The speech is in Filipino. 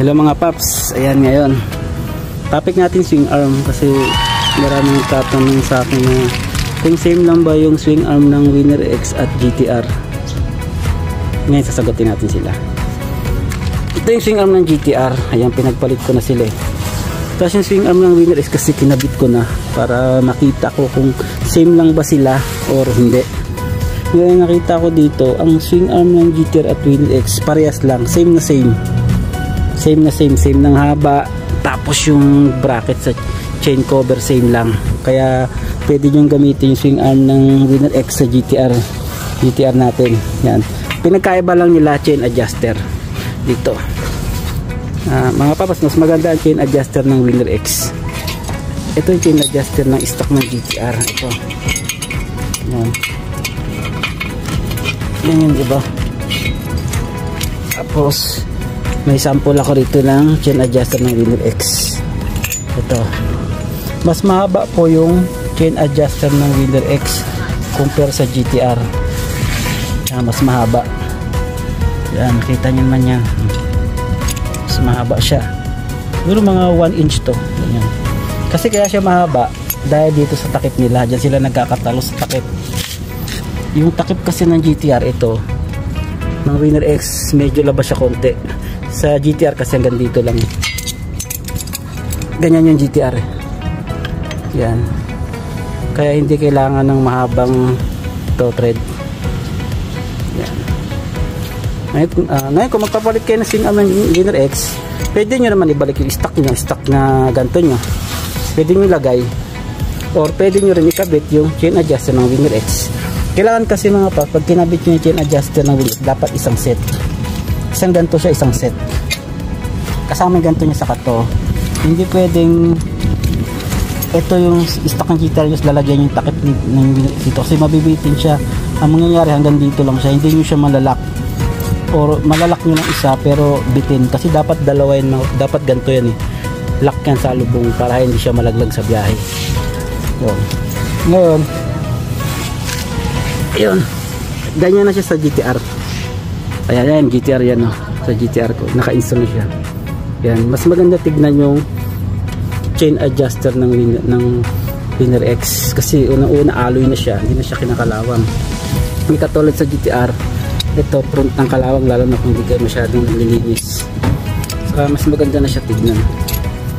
Hello mga paps, ayan ngayon topic natin swing arm, kasi maraming tatanong sa akin na kung same lang ba yung swing arm ng Winner X at GTR. Ngayon sasagutin natin sila. Ito yung swing arm ng GTR, ayan pinagpalit ko na sila eh. Tapos yung swing arm ng Winner X kasi kinabit ko na para makita ko kung same lang ba sila or hindi. Ngayon nakita ko dito ang swing arm ng GTR at Winner X parehas lang, same ng haba, tapos yung bracket sa chain cover same lang, kaya pwede nyo gamitin yung swing arm ng Winner X sa GTR natin. Yan, pinagkaiba lang nila chain adjuster dito. Mga papas, mas maganda ang chain adjuster ng Winner X. Ito yung chain adjuster ng stock ng GTR. Ito yan yun, diba? Tapos may sample ako rito ng chain adjuster ng Winner X. Ito, mas mahaba po yung chain adjuster ng Winner X compare sa GTR. Mas mahaba. Yan, nakita nyo naman yan. Mas mahaba siya. Siguro mga 1 inch to. Ganyan. Kasi kaya siya mahaba dahil dito sa takip nila. Diyan sila nagkakatalo sa takip. Yung takip kasi ng GTR, ito ng Winner X medyo labas siya konti. Sa GTR kasi hanggang dito lang. Ganyan yung GTR. Yan. Kaya hindi kailangan ng mahabang toe thread. Yan. Ngayon kung magpapalit kayo ng swing arm ng Winner X, pwede nyo naman ibalik yung stock na ganito nyo. Pwede nyo lagay. Or pwede nyo rin ikabit yung chain adjuster ng Winner X. Kailangan kasi mga pa, pag kinabit nyo yung chain adjuster ng Winner X, dapat isang set. Isang ganto siya, isang set. Kasama yung ganto niya sa kato. Hindi pwedeng ito yung stock ng GTR, just lalagyan yung takip ng dito kasi mabibitin siya. Ang mangyayari hanggang dito lang siya, hindi nyo siya malalak. Or malalak nyo lang isa pero bitin. Kasi dapat dalawa yun, dapat ganto yan eh. Lock yan sa lubong para hindi siya malaglag sa biyahe. Ngayon, ayun, ganyan na siya sa GTR. Ayan, GTR yan oh. Sa GTR ko, naka-install siya. Yan, mas maganda tignan yung chain adjuster ng Winner X kasi unang-una alloy na siya, hindi na siya kinakalawang. Hindi katulad sa GTR, ito front ng kalawang, lalo na kung hindi kayo masyadong nililinis. Saka mas maganda na siya tignan.